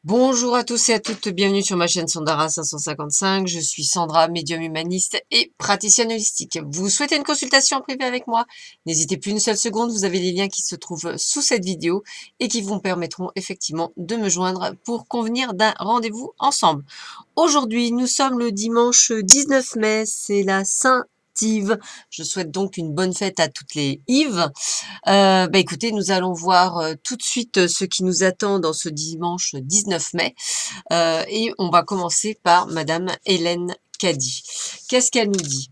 Bonjour à tous et à toutes, bienvenue sur ma chaîne Sandara 555. Je suis Sandra, médium humaniste et praticienne holistique. Vous souhaitez une consultation en privé avec moi? N'hésitez plus une seule seconde, vous avez les liens qui se trouvent sous cette vidéo et qui vous permettront effectivement de me joindre pour convenir d'un rendez-vous ensemble. Aujourd'hui, nous sommes le dimanche 19 mai, c'est la Saint-Yves. Je souhaite donc une bonne fête à toutes les Yves. Écoutez, nous allons voir tout de suite ce qui nous attend dans ce dimanche 19 mai. Et on va commencer par Madame Hélène Caddy. Qu'est-ce qu'elle nous dit?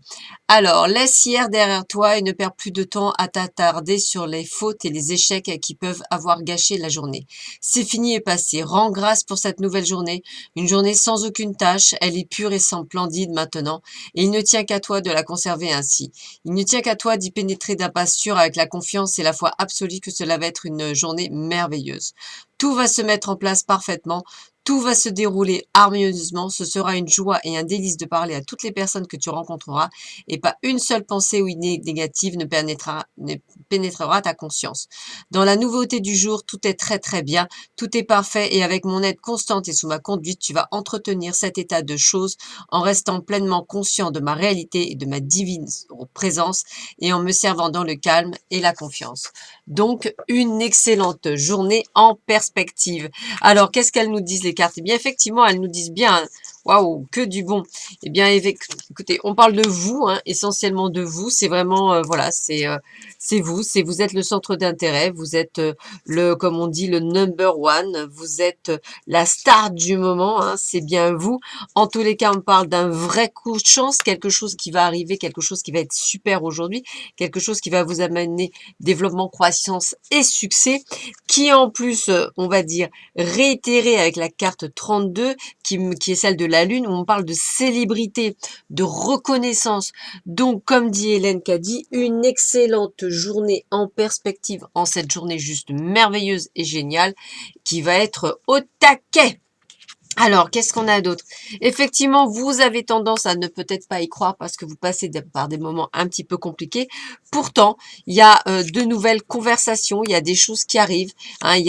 Alors, laisse hier derrière toi et ne perds plus de temps à t'attarder sur les fautes et les échecs qui peuvent avoir gâché la journée. C'est fini et passé. Rends grâce pour cette nouvelle journée. Une journée sans aucune tâche. Elle est pure et splendide maintenant. Et il ne tient qu'à toi de la conserver ainsi. Il ne tient qu'à toi d'y pénétrer d'un pas sûr avec la confiance et la foi absolue que cela va être une journée merveilleuse. Tout va se mettre en place parfaitement. Tout va se dérouler harmonieusement. Ce sera une joie et un délice de parler à toutes les personnes que tu rencontreras et pas une seule pensée ou idée négative ne pénétrera ta conscience. Dans la nouveauté du jour, tout est très très bien, tout est parfait et avec mon aide constante et sous ma conduite, tu vas entretenir cet état de choses en restant pleinement conscient de ma réalité et de ma divine présence et en me servant dans le calme et la confiance. Donc, une excellente journée en perspective. Alors, qu'est-ce qu'elles nous disent les cartes? Eh bien, effectivement, elles nous disent bien, waouh, que du bon. Eh bien, écoutez, on parle de vous, hein, essentiellement de vous. C'est vraiment, voilà, c'est vous. Vous êtes le centre d'intérêt. Vous êtes comme on dit, le number one. Vous êtes la star du moment. Hein, c'est bien vous. En tous les cas, on parle d'un vrai coup de chance, quelque chose qui va arriver, quelque chose qui va être super aujourd'hui, quelque chose qui va vous amener développement, croissance et succès, qui en plus, on va dire, réitéré avec la carte 32, qui est celle de la Lune, où on parle de célébrité, de reconnaissance. Donc, comme dit Hélène Caddy, une excellente journée en perspective, en cette journée juste merveilleuse et géniale, qui va être au taquet. Alors, qu'est-ce qu'on a d'autre? Effectivement, vous avez tendance à ne peut-être pas y croire parce que vous passez par des moments un petit peu compliqués. Pourtant, il y a de nouvelles conversations, il y a des choses qui arrivent. Hein, il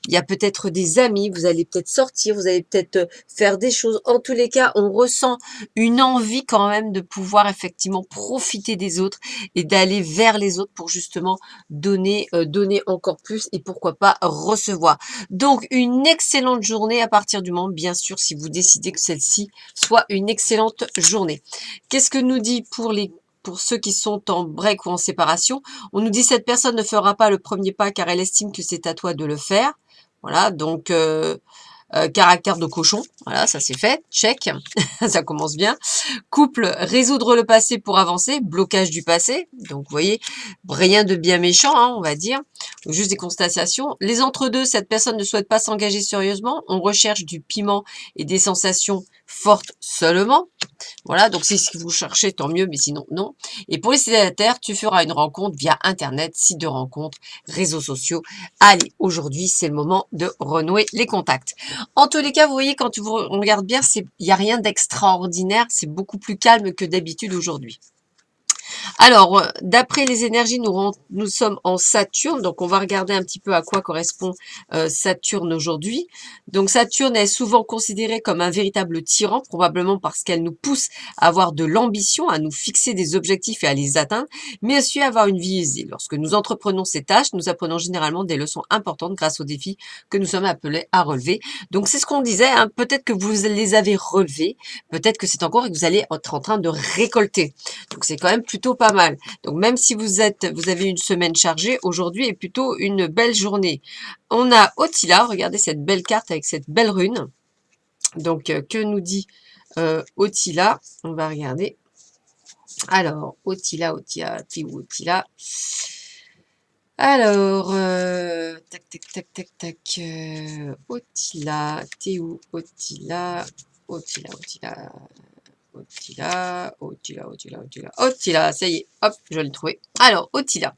y a peut-être des amis, vous allez peut-être sortir, vous allez peut-être faire des choses. En tous les cas, on ressent une envie quand même de pouvoir effectivement profiter des autres et d'aller vers les autres pour justement donner encore plus et pourquoi pas recevoir. Donc, une excellente journée à partir du moment, bien sûr, si vous décidez que celle-ci soit une excellente journée. Qu'est-ce que nous dit pour ceux qui sont en break ou en séparation? On nous dit cette personne ne fera pas le premier pas car elle estime que c'est à toi de le faire. Voilà, donc caractère de cochon, voilà, ça c'est fait, check, ça commence bien. Couple, résoudre le passé pour avancer, blocage du passé. Donc, vous voyez, rien de bien méchant, hein, on va dire. Juste des constatations. Les entre-deux, cette personne ne souhaite pas s'engager sérieusement. On recherche du piment et des sensations fortes seulement. Voilà, donc si c'est ce que vous cherchez, tant mieux, mais sinon, non. Et pour les célibataires, tu feras une rencontre via Internet, site de rencontre, réseaux sociaux. Allez, aujourd'hui, c'est le moment de renouer les contacts. En tous les cas, vous voyez, quand on regarde bien, il n'y a rien d'extraordinaire, c'est beaucoup plus calme que d'habitude aujourd'hui. Alors, d'après les énergies, nous sommes en Saturne, donc on va regarder un petit peu à quoi correspond Saturne aujourd'hui. Donc Saturne est souvent considérée comme un véritable tyran, probablement parce qu'elle nous pousse à avoir de l'ambition, à nous fixer des objectifs et à les atteindre, mais aussi à avoir une vie aisée. Lorsque nous entreprenons ces tâches, nous apprenons généralement des leçons importantes grâce aux défis que nous sommes appelés à relever. Donc c'est ce qu'on disait, hein, peut-être que vous les avez relevés, peut-être que c'est encore et que vous allez être en train de récolter. Donc c'est quand même plutôt pas mal. Donc même si vous avez une semaine chargée, aujourd'hui est plutôt une belle journée. On a Otila, regardez cette belle carte avec cette belle rune. Donc que nous dit Otila? On va regarder. Alors, t'es où Otila? Alors, tac, tac, tac, tac, tac. Otila, t'es où Otila? Otila. Otila, ça y est, hop, je l'ai trouvé. Alors, Otila.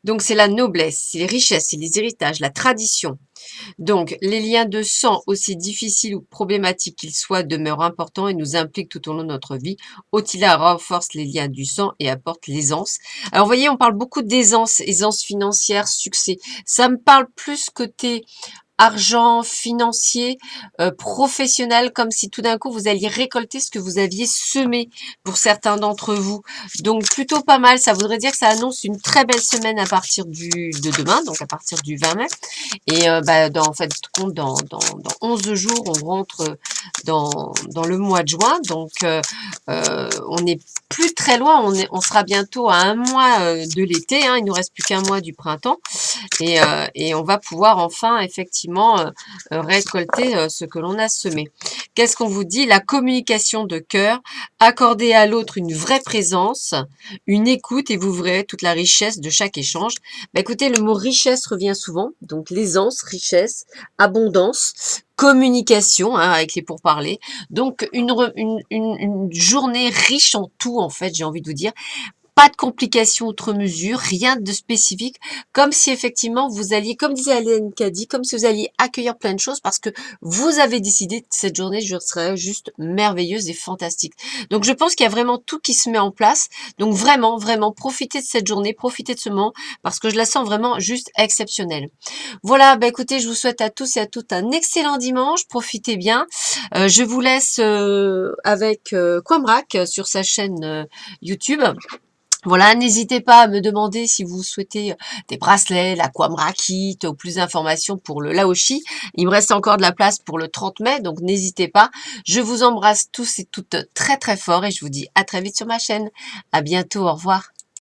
Donc, c'est la noblesse, c'est les richesses, c'est les héritages, la tradition. Donc, les liens de sang, aussi difficiles ou problématiques qu'ils soient, demeurent importants et nous impliquent tout au long de notre vie. Otila renforce les liens du sang et apporte l'aisance. Alors, vous voyez, on parle beaucoup d'aisance, aisance financière, succès. Ça me parle plus côté argent, financier, professionnel, comme si tout d'un coup vous alliez récolter ce que vous aviez semé pour certains d'entre vous. Donc plutôt pas mal, ça voudrait dire que ça annonce une très belle semaine à partir de demain, donc à partir du 20 mai. Et en fait, compte dans 11 jours, on rentre dans le mois de juin. Donc, on n'est plus très loin. On sera bientôt à un mois de l'été. Hein, il nous reste plus qu'un mois du printemps. Et on va pouvoir enfin, effectivement, récolter ce que l'on a semé. Qu'est-ce qu'on vous dit? La communication de cœur. Accorder à l'autre une vraie présence, une écoute et vous verrez toute la richesse de chaque échange. Bah, écoutez, le mot richesse revient souvent, donc l'aisance, richesse, abondance, communication hein, avec les pourparlers. Donc une journée riche en tout en fait, j'ai envie de vous dire. Pas de complications outre mesure, rien de spécifique, comme si effectivement vous alliez, comme disait Alain Caddy, comme si vous alliez accueillir plein de choses parce que vous avez décidé que cette journée serait juste merveilleuse et fantastique. Donc je pense qu'il y a vraiment tout qui se met en place. Donc vraiment, vraiment, profitez de cette journée, profitez de ce moment parce que je la sens vraiment juste exceptionnelle. Voilà, bah écoutez, je vous souhaite à tous et à toutes un excellent dimanche, profitez bien. Je vous laisse avec Quamrac sur sa chaîne YouTube. Voilà, n'hésitez pas à me demander si vous souhaitez des bracelets, l'aquamrakite ou plus d'informations pour le Laoshi. Il me reste encore de la place pour le 30 mai, donc n'hésitez pas. Je vous embrasse tous et toutes très très fort et je vous dis à très vite sur ma chaîne. À bientôt, au revoir.